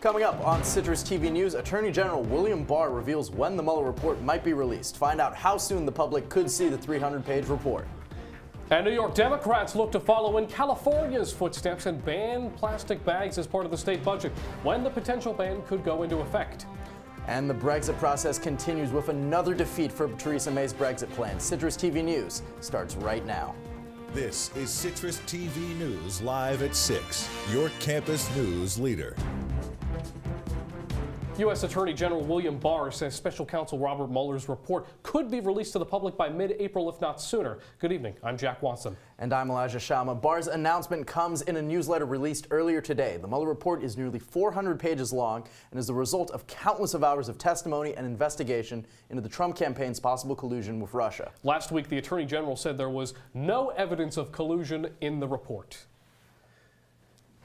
Coming up on Citrus TV News, Attorney General William Barr reveals when the Mueller report might be released. Find out how soon the public could see the 300-page report. And New York Democrats look to follow in California's footsteps and ban plastic bags as part of the state budget, when the potential ban could go into effect. And the Brexit process continues with another defeat for Theresa May's Brexit plan. Citrus TV News starts right now. This is Citrus TV News live at 6, your campus news leader. U.S. Attorney General William Barr says Special Counsel Robert Mueller's report could be released to the public by mid-April, if not sooner. Good evening. I'm Jack Watson. And I'm Shama. Barr's announcement comes in a newsletter released earlier today. The Mueller report is nearly 400 pages long and is the result of countless of hours of testimony and investigation into the Trump campaign's possible collusion with Russia. Last week, the Attorney General said there was no evidence of collusion in the report.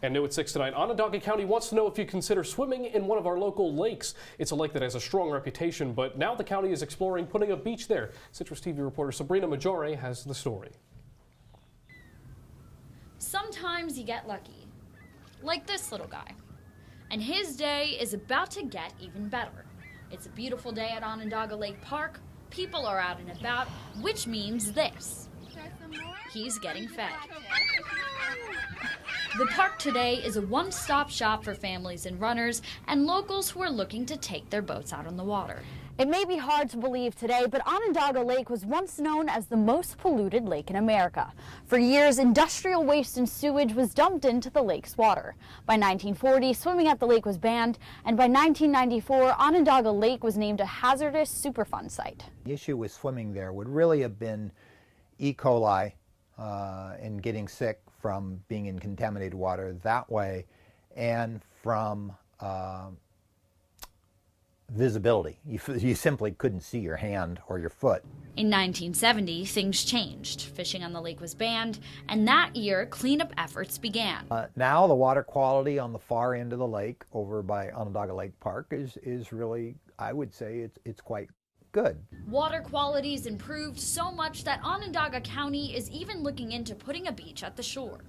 And new at 6 tonight, Onondaga County wants to know if you consider swimming in one of our local lakes. It's a lake that has a strong reputation, but now the county is exploring putting a beach there. Citrus TV reporter Sabrina Maggiore has the story. Sometimes you get lucky, like this little guy. And his day is about to get even better. It's a beautiful day at Onondaga Lake Park. People are out and about, which means this. He's getting fed. The park today is a one-stop shop for families and runners and locals who are looking to take their boats out on the water. It may be hard to believe today, but Onondaga Lake was once known as the most polluted lake in America. For years, industrial waste and sewage was dumped into the lake's water. By 1940, swimming at the lake was banned, and by 1994, Onondaga Lake was named a hazardous Superfund site. The issue with swimming there would really have been E. coli and getting sick from being in contaminated water that way, and from visibility. You simply couldn't see your hand or your foot. In 1970, things changed. Fishing on the lake was banned, and that year, cleanup efforts began. Now the water quality on the far end of the lake over by Onondaga Lake Park is really, I would say, it's quite good. Water quality's improved so much that Onondaga County is even looking into putting a beach at the shore.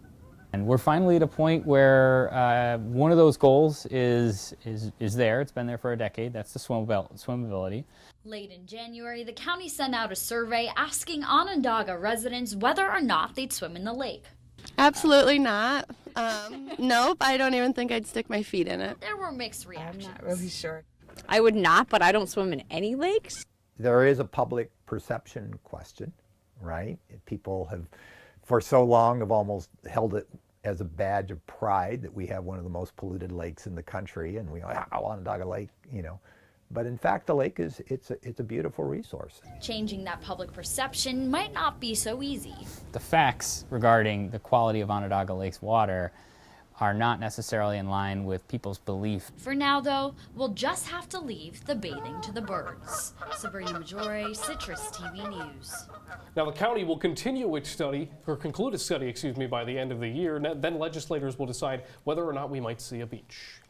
And we're finally at a point where one of those goals is there. It's been there for a decade. That's the swimmability. Late in January, the county sent out a survey asking Onondaga residents whether or not they'd swim in the lake. Absolutely not. Nope, I don't even think I'd stick my feet in it. There were mixed reactions. I'm not really sure. I would not, but I don't swim in any lakes. There is a public perception question, right? People have, for so long, have almost held it as a badge of pride that we have one of the most polluted lakes in the country, and we go, Onondaga Lake, you know. But in fact, the lake it's a beautiful resource. Changing that public perception might not be so easy. The facts regarding the quality of Onondaga Lake's water are not necessarily in line with people's belief. For now, though, we'll just have to leave the bathing to the birds. Sabrina Maggiore, Citrus TV News. Now, the county will continue its study, or conclude its study, by the end of the year. Then legislators will decide whether or not we might see a beach.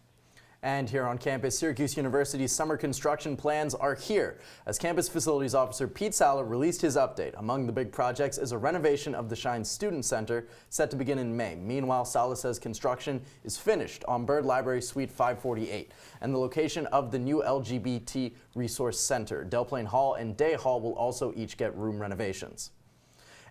And here on campus, Syracuse University's summer construction plans are here. As Campus Facilities Officer Pete Sala released his update, among the big projects is a renovation of the Shine Student Center set to begin in May. Meanwhile, Sala says construction is finished on Byrd Library Suite 548, and the location of the new LGBT Resource Center. Del Plaine Hall and Day Hall will also each get room renovations.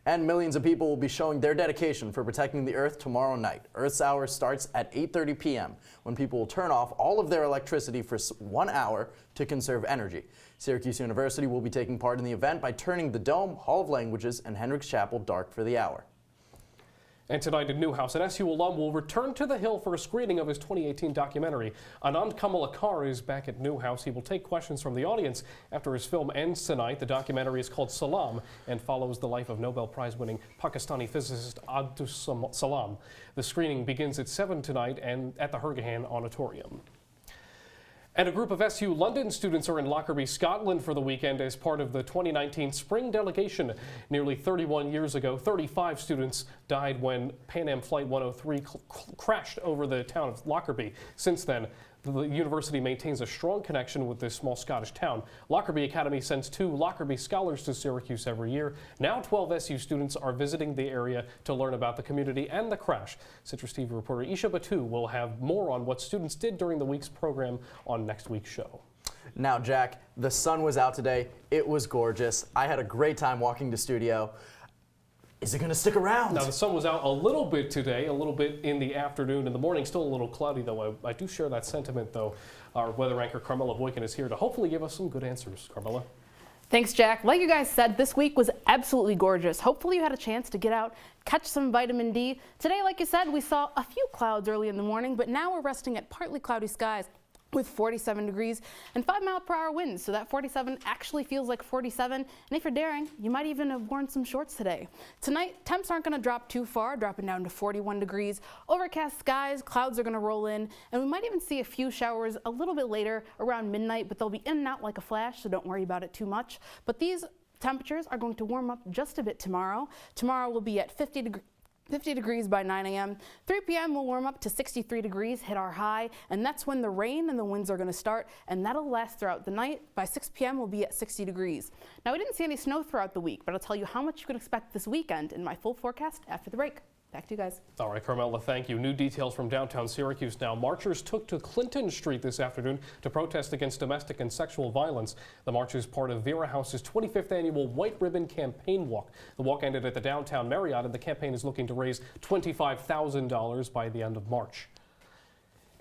And millions of people will be showing their dedication for protecting the Earth tomorrow night. Earth's Hour starts at 8:30 p.m. when people will turn off all of their electricity for 1 hour to conserve energy. Syracuse University will be taking part in the event by turning the Dome, Hall of Languages, and Hendricks Chapel dark for the hour. And tonight at Newhouse, an SU alum will return to the Hill for a screening of his 2018 documentary. Anand Kamalakar is back at Newhouse. He will take questions from the audience after his film ends tonight. The documentary is called Salam and follows the life of Nobel Prize-winning Pakistani physicist Abdus Salam. The screening begins at 7 tonight and at the Hergahan Auditorium. And a group of SU London students are in Lockerbie, Scotland for the weekend as part of the 2019 spring delegation. Nearly 31 years ago, 35 students died when Pan Am Flight 103 crashed over the town of Lockerbie. Since then, the university maintains a strong connection with this small Scottish town. Lockerbie Academy sends 2 Lockerbie scholars to Syracuse every year. Now 12 SU students are visiting the area to learn about the community and the crash. Citrus TV reporter Isha Batu will have more on what students did during the week's program on next week's show. Now, Jack, the sun was out today. It was gorgeous. I had a great time walking to studio. Is it going to stick around? Now, the sun was out a little bit today, a little bit in the afternoon. In the morning, still a little cloudy, though. I do share that sentiment, though. Our weather anchor, Carmella Boykin, is here to hopefully give us some good answers. Carmella? Thanks, Jack. Like you guys said, this week was absolutely gorgeous. Hopefully you had a chance to get out, catch some vitamin D. Today, like you said, we saw a few clouds early in the morning, but now we're resting at partly cloudy skies with 47 degrees and 5-mile-per-hour winds. So that 47 actually feels like 47. And if you're daring, you might even have worn some shorts today. Tonight, temps aren't going to drop too far, dropping down to 41 degrees. Overcast skies, clouds are going to roll in, and we might even see a few showers a little bit later around midnight, but they'll be in and out like a flash, so don't worry about it too much. But these temperatures are going to warm up just a bit tomorrow. Tomorrow will be at 50 degrees by 9 a.m. 3 p.m. will warm up to 63 degrees, hit our high, and that's when the rain and the winds are going to start, and that'll last throughout the night. By 6 p.m. we'll be at 60 degrees. Now, we didn't see any snow throughout the week, but I'll tell you how much you can expect this weekend in my full forecast after the break. Back to you guys. All right, Carmella, thank you. New details from downtown Syracuse now. Marchers took to Clinton Street this afternoon to protest against domestic and sexual violence. The march is part of Vera House's 25th annual White Ribbon Campaign Walk. The walk ended at the downtown Marriott, and the campaign is looking to raise $25,000 by the end of March.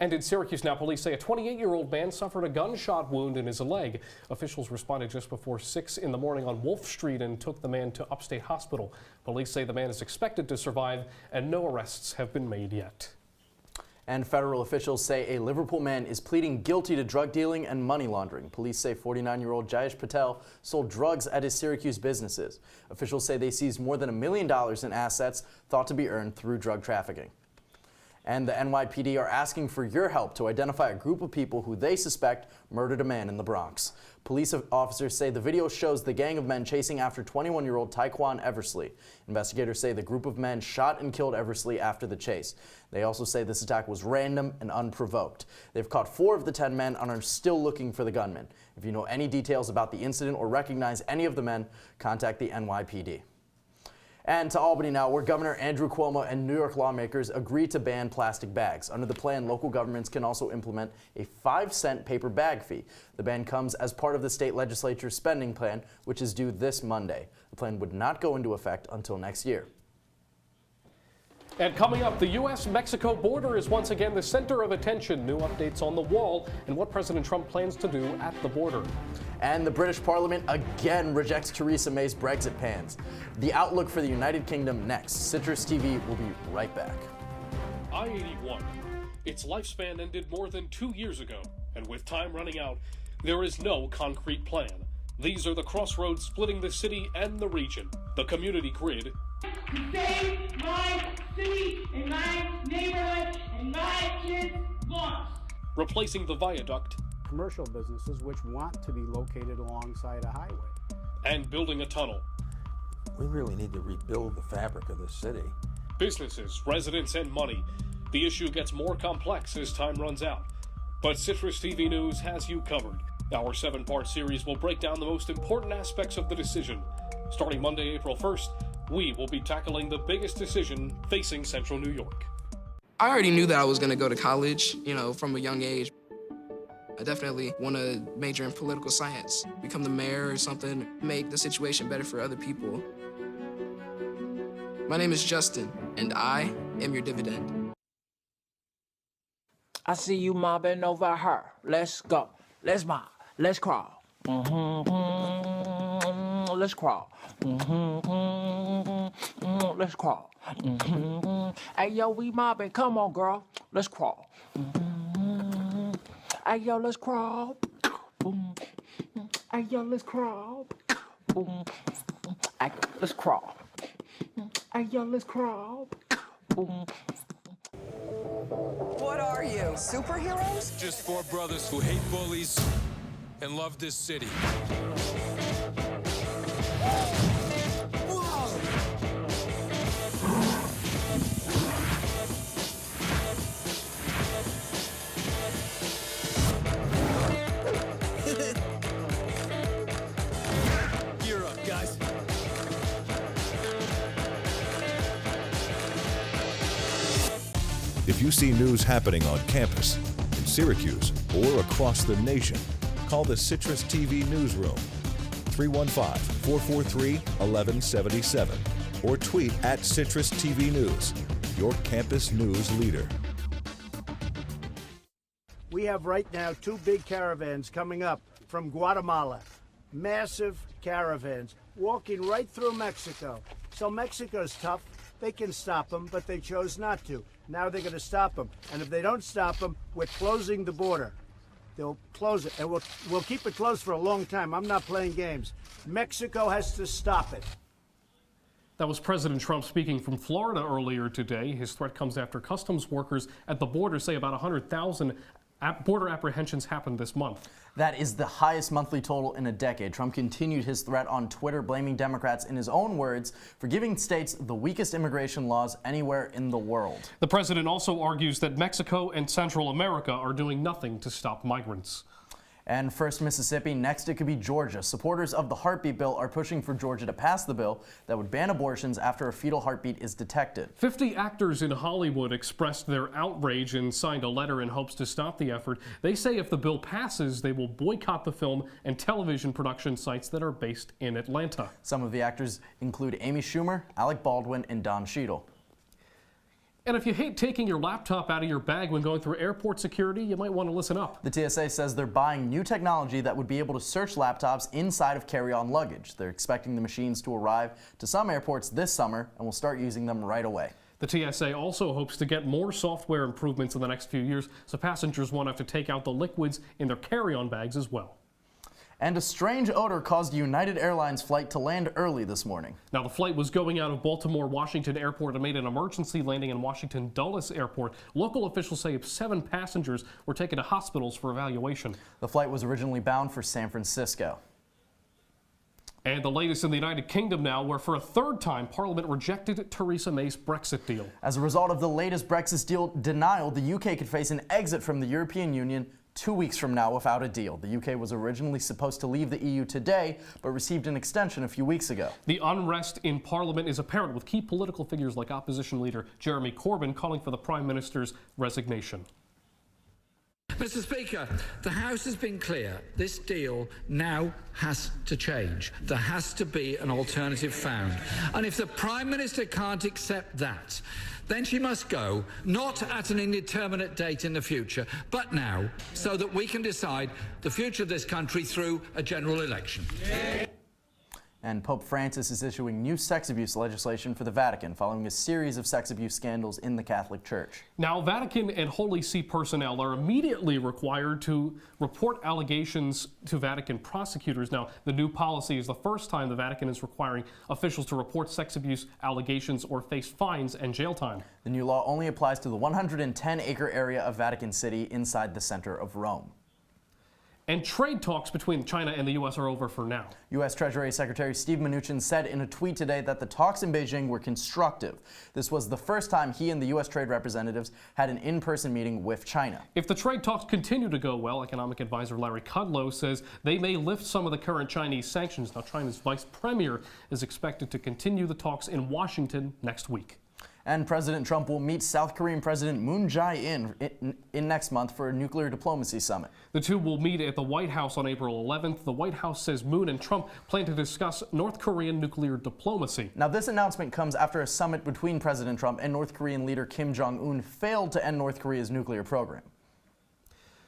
And in Syracuse now, police say a 28-year-old man suffered a gunshot wound in his leg. Officials responded just before 6 in the morning on Wolf Street and took the man to Upstate Hospital. Police say the man is expected to survive, and no arrests have been made yet. And federal officials say a Liverpool man is pleading guilty to drug dealing and money laundering. Police say 49-year-old Jayesh Patel sold drugs at his Syracuse businesses. Officials say they seized more than $1 million in assets thought to be earned through drug trafficking. And the NYPD are asking for your help to identify a group of people who they suspect murdered a man in the Bronx. Police officers say the video shows the gang of men chasing after 21-year-old Tyquan Eversley. Investigators say the group of men shot and killed Eversley after the chase. They also say this attack was random and unprovoked. They've caught 4 of the 10 men and are still looking for the gunman. If you know any details about the incident or recognize any of the men, contact the NYPD. And to Albany now, where Governor Andrew Cuomo and New York lawmakers agreed to ban plastic bags. Under the plan, local governments can also implement a 5-cent paper bag fee. The ban comes as part of the state legislature's spending plan, which is due this Monday. The plan would not go into effect until next year. And coming up, the U.S.-Mexico border is once again the center of attention. New updates on the wall and what President Trump plans to do at the border. And the British Parliament again rejects Theresa May's Brexit plans. The outlook for the United Kingdom next. Citrus TV will be right back. I-81. Its lifespan ended more than 2 years ago, and with time running out, there is no concrete plan. These are the crossroads splitting the city and the region. The community grid. To save my city and my neighborhood and my kids' wants. Replacing the viaduct. Commercial businesses which want to be located alongside a highway. And building a tunnel. We really need to rebuild the fabric of the city. Businesses, residents, and money. The issue gets more complex as time runs out. But Citrus TV News has you covered. Our 7-part series will break down the most important aspects of the decision. Starting Monday, April 1st, we will be tackling the biggest decision facing Central New York. I already knew that I was going to go to college, from a young age. I definitely want to major in political science, become the mayor or something, make the situation better for other people. My name is Justin, and I am your dividend. I see you mobbing over her. Let's go. Let's mob. Let's crawl. Let's crawl. Let's crawl. Hey, yo, we mobbing. Come on, girl. Let's crawl. Hey, yo, let's crawl. Hey, yo, let's crawl. Hey, let's crawl. Hey, yo, let's crawl. What are you, superheroes? Just four brothers who hate bullies and love this city. Gear up, guys. If you see news happening on campus, in Syracuse, or across the nation, call the Citrus TV newsroom, 315-443-1177, or tweet at Citrus TV News, your campus news leader. We have right now 2 big caravans coming up from Guatemala. Massive caravans walking right through Mexico. So Mexico's tough. They can stop them, but they chose not to. Now they're going to stop them. And if they don't stop them, we're closing the border. They'll close it, and we'll keep it closed for a long time. I'm not playing games. Mexico has to stop it. That was President Trump speaking from Florida earlier today. His threat comes after customs workers at the border say about 100,000 border apprehensions happened this month. That is the highest monthly total in a decade. Trump continued his threat on Twitter, blaming Democrats, in his own words, for giving states the weakest immigration laws anywhere in the world. The president also argues that Mexico and Central America are doing nothing to stop migrants. And first Mississippi, next it could be Georgia. Supporters of the heartbeat bill are pushing for Georgia to pass the bill that would ban abortions after a fetal heartbeat is detected. 50 actors in Hollywood expressed their outrage and signed a letter in hopes to stop the effort. They say if the bill passes, they will boycott the film and television production sites that are based in Atlanta. Some of the actors include Amy Schumer, Alec Baldwin, and Don Cheadle. And if you hate taking your laptop out of your bag when going through airport security, you might want to listen up. The TSA says they're buying new technology that would be able to search laptops inside of carry-on luggage. They're expecting the machines to arrive to some airports this summer and will start using them right away. The TSA also hopes to get more software improvements in the next few years so passengers won't have to take out the liquids in their carry-on bags as well. And a strange odor caused a United Airlines flight to land early this morning. Now, the flight was going out of Baltimore Washington Airport and made an emergency landing in Washington Dulles Airport. Local officials say 7 passengers were taken to hospitals for evaluation. The flight was originally bound for San Francisco. And the latest in the United Kingdom now, where for a third time, Parliament rejected Theresa May's Brexit deal. As a result of the latest Brexit deal denial, the UK could face an exit from the European Union 2 weeks from now without a deal. The UK was originally supposed to leave the EU today, but received an extension a few weeks ago. The unrest in Parliament is apparent, with key political figures like opposition leader Jeremy Corbyn calling for the Prime Minister's resignation. Mr. Speaker, the House has been clear. This deal now has to change. There has to be an alternative found. And if the Prime Minister can't accept that, then she must go, not at an indeterminate date in the future, but now, so that we can decide the future of this country through a general election. And Pope Francis is issuing new sex abuse legislation for the Vatican following a series of sex abuse scandals in the Catholic Church. Now, Vatican and Holy See personnel are immediately required to report allegations to Vatican prosecutors. Now, the new policy is the first time the Vatican is requiring officials to report sex abuse allegations or face fines and jail time. The new law only applies to the 110-acre area of Vatican City inside the center of Rome. And trade talks between China and the U.S. are over for now. U.S. Treasury Secretary Steve Mnuchin said in a tweet today that the talks in Beijing were constructive. This was the first time he and the U.S. trade representatives had an in-person meeting with China. If the trade talks continue to go well, economic advisor Larry Kudlow says they may lift some of the current Chinese sanctions. Now, China's vice premier is expected to continue the talks in Washington next week. And President Trump will meet South Korean President Moon Jae-in in next month for a nuclear diplomacy summit. The two will meet at the White House on April 11th. The White House says Moon and Trump plan to discuss North Korean nuclear diplomacy. Now, this announcement comes after a summit between President Trump and North Korean leader Kim Jong-un failed to end North Korea's nuclear program.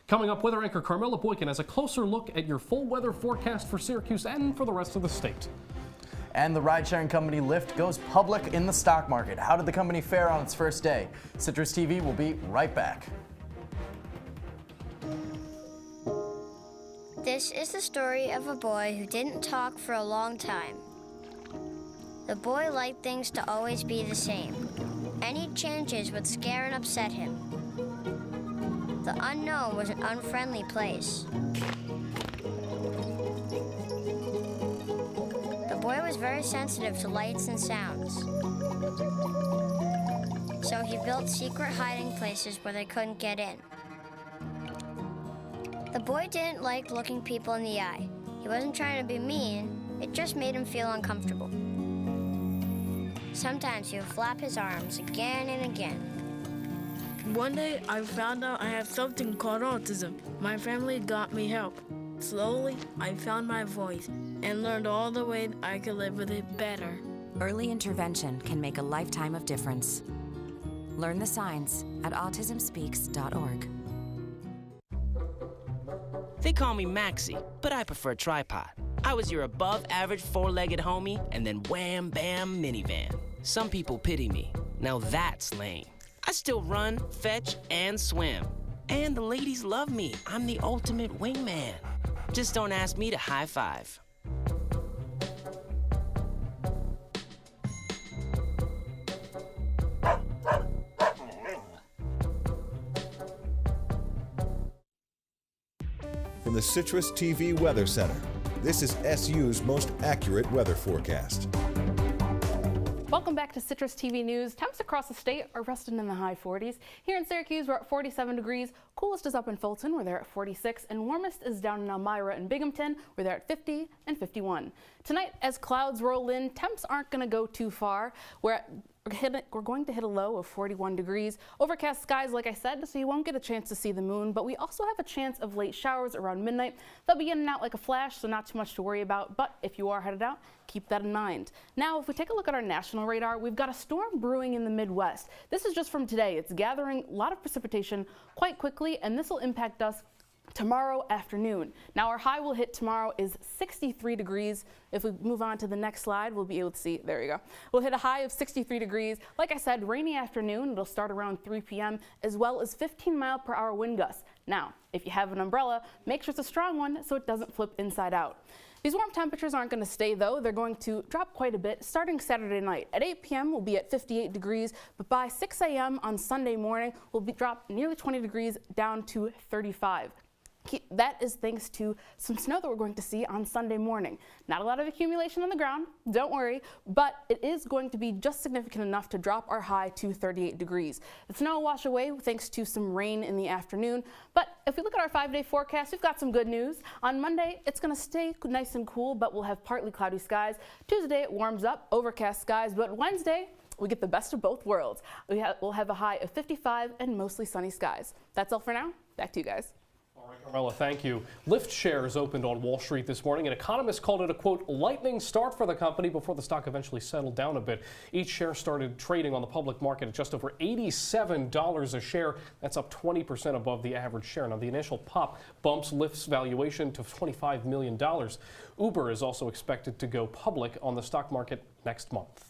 Coming up, weather anchor Carmella Boykin has a closer look at your full weather forecast for Syracuse and for the rest of the state. And the ride-sharing company Lyft goes public in the stock market. How did the company fare on its first day? Citrus TV will be right back. This is the story of a boy who didn't talk for a long time. The boy liked things to always be the same. Any changes would scare and upset him. The unknown was an unfriendly place. The boy was very sensitive to lights and sounds. So he built secret hiding places where they couldn't get in. The boy didn't like looking people in the eye. He wasn't trying to be mean, it just made him feel uncomfortable. Sometimes he would flap his arms again and again. One day, I found out I have something called autism. My family got me help. Slowly, I found my voice and learned all the ways I could live with it better. Early intervention can make a lifetime of difference. Learn the signs at autismspeaks.org. They call me Maxie, but I prefer tripod. I was your above-average four-legged homie, and then wham, bam, minivan. Some people pity me. Now that's lame. I still run, fetch, and swim. And the ladies love me. I'm the ultimate wingman. Just don't ask me to high five. From the CitrusTV Weather Center, this is SU's most accurate weather forecast. Welcome back to Citrus TV News. Temps across the state are resting in the high 40s. Here in Syracuse, we're at 47 degrees. Coolest is up in Fulton, where they're at 46, and warmest is down in Elmira and Binghamton, where they're at 50 and 51. Tonight, as clouds roll in, temps aren't going to go too far. We're going to hit a low of 41 degrees. Overcast skies, like I said, so you won't get a chance to see the moon, but we also have a chance of late showers around midnight. They'll be in and out like a flash, so not too much to worry about, but if you are headed out, keep that in mind. Now, if we take a look at our national radar, we've got a storm brewing in the Midwest. This is just from today. It's gathering a lot of precipitation quite quickly, and this will impact us tomorrow afternoon. Now our high will hit tomorrow is 63 degrees. If we move on to the next slide, we'll be able to see, there you go. We'll hit a high of 63 degrees. Like I said, rainy afternoon. It'll start around 3 p.m. as well as 15-mile-per-hour wind gusts. Now, if you have an umbrella, make sure it's a strong one so it doesn't flip inside out. These warm temperatures aren't going to stay, though. They're going to drop quite a bit starting Saturday night. At 8 p.m., we'll be at 58 degrees, but by 6 a.m. on Sunday morning, we'll be dropped nearly 20 degrees down to 35. That is thanks to some snow that we're going to see on Sunday morning. Not a lot of accumulation on the ground, don't worry, but it is going to be just significant enough to drop our high to 38 degrees. The snow will wash away thanks to some rain in the afternoon, but if we look at our 5-day forecast, we've got some good news. On Monday, it's going to stay nice and cool, but we'll have partly cloudy skies. Tuesday, it warms up, overcast skies, but Wednesday, we get the best of both worlds. We'll have a high of 55 and mostly sunny skies. That's all for now. Back to you guys. All right, Carmella, thank you. Lyft shares opened on Wall Street this morning, and economists called it a, quote, lightning start for the company before the stock eventually settled down a bit. Each share started trading on the public market at just over $87 a share. That's up 20% above the average share. Now, the initial pop bumps Lyft's valuation to $25 million. Uber is also expected to go public on the stock market next month.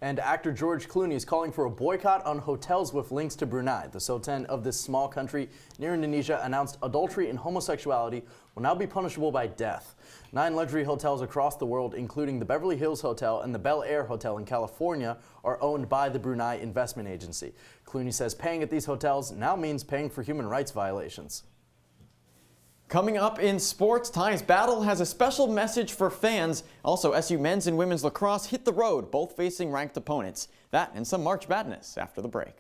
And actor George Clooney is calling for a boycott on hotels with links to Brunei. The Sultan of this small country near Indonesia announced adultery and homosexuality will now be punishable by death. 9 luxury hotels across the world, including the Beverly Hills Hotel and the Bel Air Hotel in California, are owned by the Brunei Investment Agency. Clooney says paying at these hotels now means paying for human rights violations. Coming up in sports, Ty's Battle has a special message for fans. Also, SU men's and women's lacrosse hit the road, both facing ranked opponents. That and some March Madness after the break.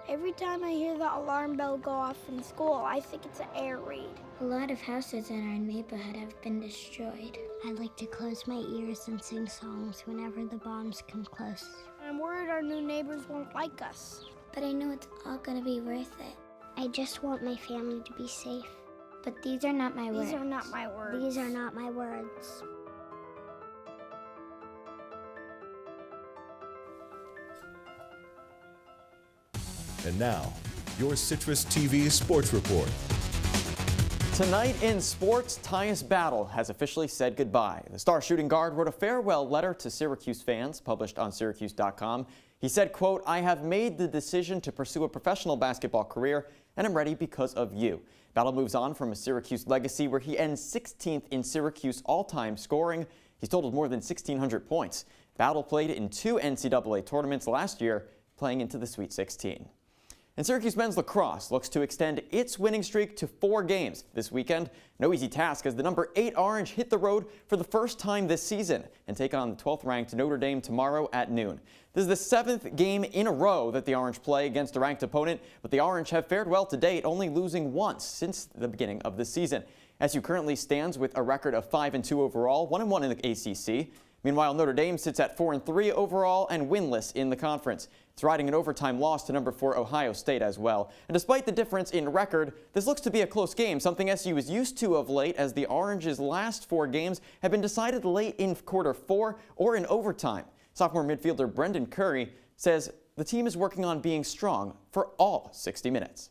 Every time I hear the alarm bell go off in school, I think it's an air raid. A lot of houses in our neighborhood have been destroyed. I like to close my ears and sing songs whenever the bombs come close. I'm worried our new neighbors won't like us. But I know it's all gonna be worth it. I just want my family to be safe. But these are not my words. These are not my words. These are not my words. And now, your CitrusTV Sports Report. Tonight in sports, Tyus Battle has officially said goodbye. The star shooting guard wrote a farewell letter to Syracuse fans, published on Syracuse.com. He said, quote, "I have made the decision to pursue a professional basketball career, and I'm ready because of you." Battle moves on from a Syracuse legacy where he ends 16th in Syracuse all-time scoring. He's totaled more than 1,600 points. Battle played in 2 NCAA tournaments last year, playing into the Sweet 16. And Syracuse men's lacrosse looks to extend its winning streak to 4 games this weekend. No easy task as the number 8 Orange hit the road for the first time this season and take on the 12th-ranked Notre Dame tomorrow at noon. This is the 7th game in a row that the Orange play against a ranked opponent, but the Orange have fared well to date, only losing once since the beginning of the season. SU currently stands with a record of 5-2 overall, 1-1 in the ACC. Meanwhile, Notre Dame sits at 4-3 overall and winless in the conference. It's riding an overtime loss to number 4 Ohio State as well. And despite the difference in record, this looks to be a close game, something SU is used to of late as the Orange's last 4 games have been decided late in quarter 4 or in overtime. Sophomore midfielder Brendan Curry says the team is working on being strong for all 60 minutes.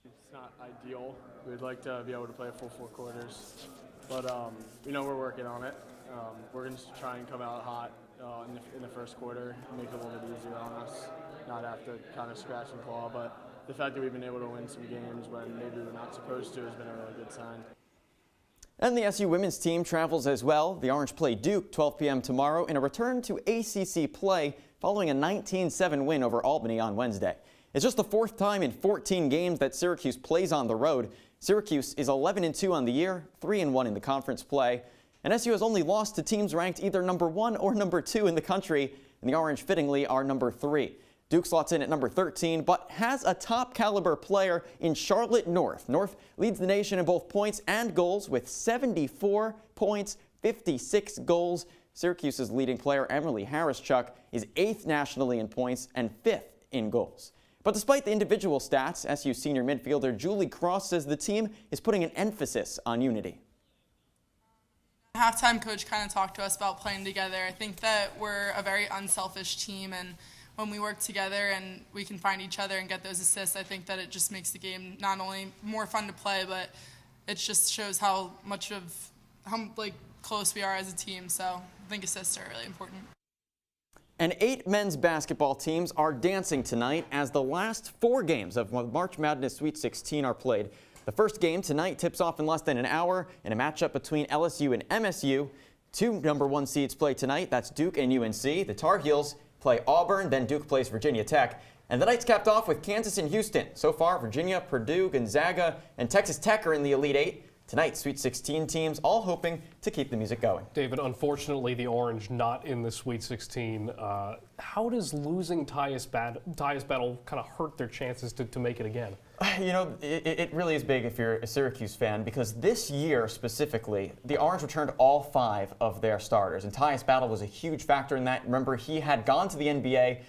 It's not ideal. We'd like to be able to play a full 4 quarters, but we know we're working on it. We're going to try and come out hot in the first quarter, make it a little bit easier on us, not have to kind of scratch and claw. But the fact that we've been able to win some games when maybe we're not supposed to has been a really good sign. And the SU women's team travels as well. The Orange play Duke 12 p.m. tomorrow in a return to ACC play following a 19-7 win over Albany on Wednesday. It's just the 4th time in 14 games that Syracuse plays on the road. Syracuse is 11-2 on the year, 3-1 in the conference play. And SU has only lost to teams ranked either number 1 or number 2 in the country, and the Orange fittingly are number 3. Duke slots in at number 13, but has a top caliber player in Charlotte North. North leads the nation in both points and goals with 74 points, 56 goals. Syracuse's leading player, Emily Harris-Chuck, is 8th nationally in points and 5th in goals. But despite the individual stats, SU senior midfielder Julie Cross says the team is putting an emphasis on unity. Halftime coach kind of talked to us about playing together. I think that we're a very unselfish team, and when we work together and we can find each other and get those assists, I think that it just makes the game not only more fun to play, but it just shows how close we are as a team. So I think assists are really important. And 8 men's basketball teams are dancing tonight as the last 4 games of March Madness Sweet 16 are played. The first game tonight tips off in less than an hour in a matchup between LSU and MSU. 2 number 1 seeds play tonight. That's Duke and UNC. The Tar Heels play Auburn, then Duke plays Virginia Tech. And the night's capped off with Kansas and Houston. So far, Virginia, Purdue, Gonzaga, and Texas Tech are in the Elite 8. Tonight, Sweet 16 teams all hoping to keep the music going. David, unfortunately, the Orange not in the Sweet 16. How does losing Tyus Battle kind of hurt their chances to make it again? You know, it really is big if you're a Syracuse fan, because this year specifically, the Orange returned all 5 of their starters, and Tyus Battle was a huge factor in that. Remember, he had gone to the NBA,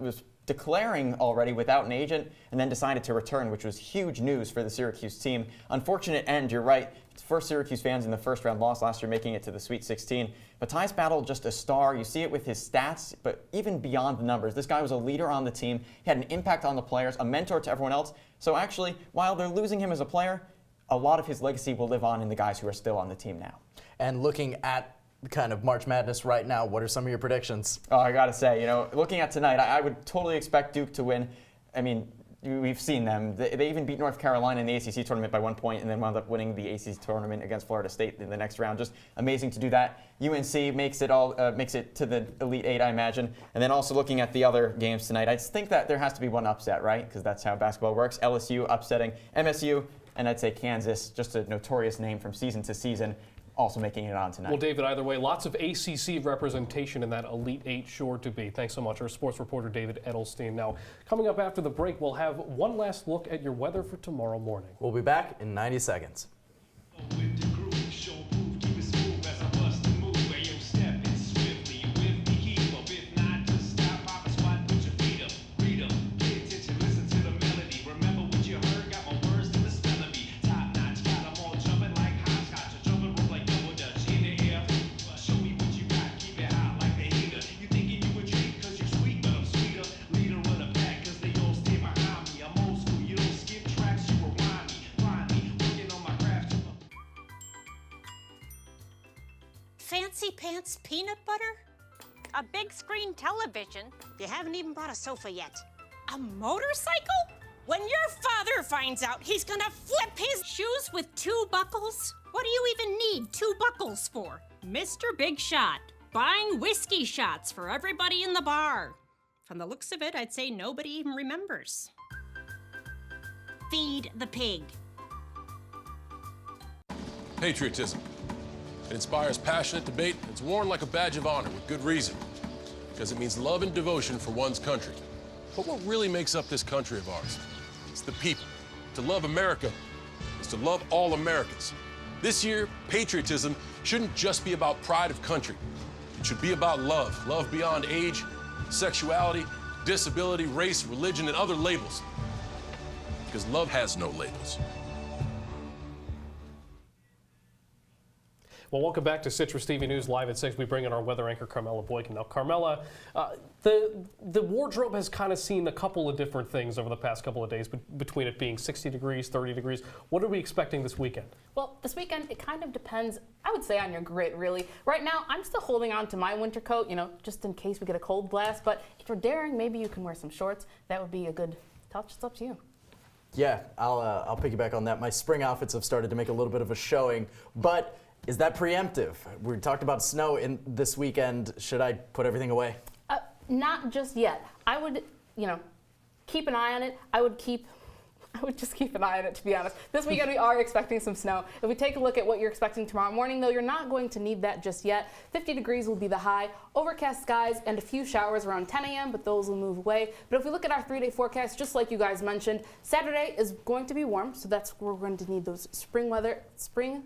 was declaring already without an agent, and then decided to return, which was huge news for the Syracuse team. Unfortunate end, you're right. For Syracuse fans in the first round loss last year, making it to the Sweet 16. But Tyus Battle, just a star. You see it with his stats, but even beyond the numbers. This guy was a leader on the team. He had an impact on the players, a mentor to everyone else. So actually, while they're losing him as a player, a lot of his legacy will live on in the guys who are still on the team now. And looking at kind of March Madness right now, what are some of your predictions? Oh, I gotta say, you know, looking at tonight, I would totally expect Duke to win. I mean, we've seen them. They even beat North Carolina in the ACC tournament by 1 point and then wound up winning the ACC tournament against Florida State in the next round. Just amazing to do that. UNC makes it to the Elite 8, I imagine. And then also looking at the other games tonight, I think that there has to be one upset, right? Because that's how basketball works. LSU upsetting MSU, and I'd say Kansas, just a notorious name from season to season, also making it on tonight. Well, David, either way, lots of ACC representation in that Elite Eight, sure to be. Thanks so much. Our sports reporter, David Edelstein. Now, coming up after the break, we'll have one last look at your weather for tomorrow morning. We'll be back in 90 seconds. Fancy pants peanut butter? A big screen television? You haven't even bought a sofa yet. A motorcycle? When your father finds out, he's gonna flip his shoes with 2 buckles? What do you even need 2 buckles for? Mr. Big Shot, buying whiskey shots for everybody in the bar. From the looks of it, I'd say nobody even remembers. Feed the pig. Patriotism. It inspires passionate debate. It's worn like a badge of honor with good reason, because it means love and devotion for one's country. But what really makes up this country of ours? It's the people. To love America is to love all Americans. This year, patriotism shouldn't just be about pride of country. It should be about love. Love beyond age, sexuality, disability, race, religion, and other labels. Because love has no labels. Well, welcome back to Citrus TV News Live at 6. We bring in our weather anchor, Carmella Boykin. Now, Carmella, the wardrobe has kind of seen a couple of different things over the past couple of days, between it being 60 degrees, 30 degrees. What are we expecting this weekend? Well, this weekend, it kind of depends, I would say, on your grit, really. Right now, I'm still holding on to my winter coat, just in case we get a cold blast. But if you're daring, maybe you can wear some shorts. That would be a good touch. It's up to you. Yeah, I'll piggyback on that. My spring outfits have started to make a little bit of a showing, but is that preemptive? We talked about snow in this weekend. Should I put everything away? Not just yet. I would, keep an eye on it. I would just keep an eye on it, to be honest. This weekend we are expecting some snow. If we take a look at what you're expecting tomorrow morning, though, you're not going to need that just yet. 50 degrees will be the high, overcast skies, and a few showers around 10 a.m., but those will move away. But if we look at our 3-day forecast, just like you guys mentioned, Saturday is going to be warm, so that's where we're going to need those spring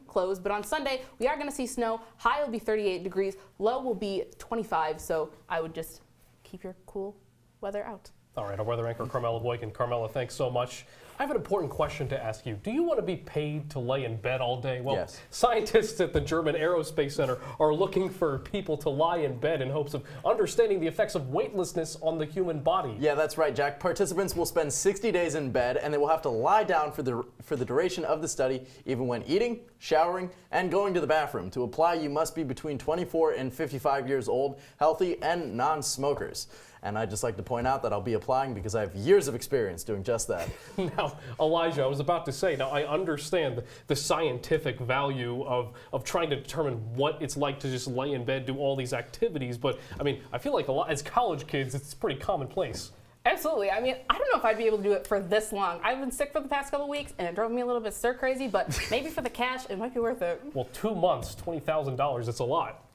clothes. But on Sunday, we are going to see snow. High will be 38 degrees, low will be 25, so I would just keep your cool weather out. All right, our weather anchor, Carmella Boykin. Carmella, thanks so much. I have an important question to ask you. Do you want to be paid to lay in bed all day? Well, yes. Scientists at the German Aerospace Center are looking for people to lie in bed in hopes of understanding the effects of weightlessness on the human body. Yeah, that's right, Jack. Participants will spend 60 days in bed, and they will have to lie down for the duration of the study, even when eating, showering, and going to the bathroom. To apply, you must be between 24 and 55 years old, healthy, and non-smokers. And I'd just like to point out that I'll be applying because I have years of experience doing just that. Now, Elijah, I was about to say, now I understand the scientific value of trying to determine what it's like to just lay in bed, do all these activities, but I mean, I feel like as college kids, it's pretty commonplace. Absolutely. I mean, I don't know if I'd be able to do it for this long. I've been sick for the past couple of weeks, and it drove me a little bit stir crazy, but maybe for the cash, it might be worth it. Well, 2 months, $20,000, it's a lot.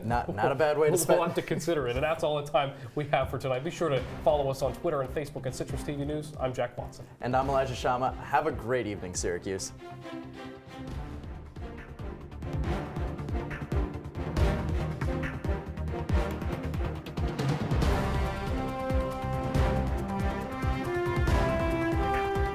Not a bad way to spend. We'll have to consider it, and that's all the time we have for tonight. Be sure to follow us on Twitter and Facebook at Citrus TV News. I'm Jack Watson. And I'm Elijah Shama. Have a great evening, Syracuse.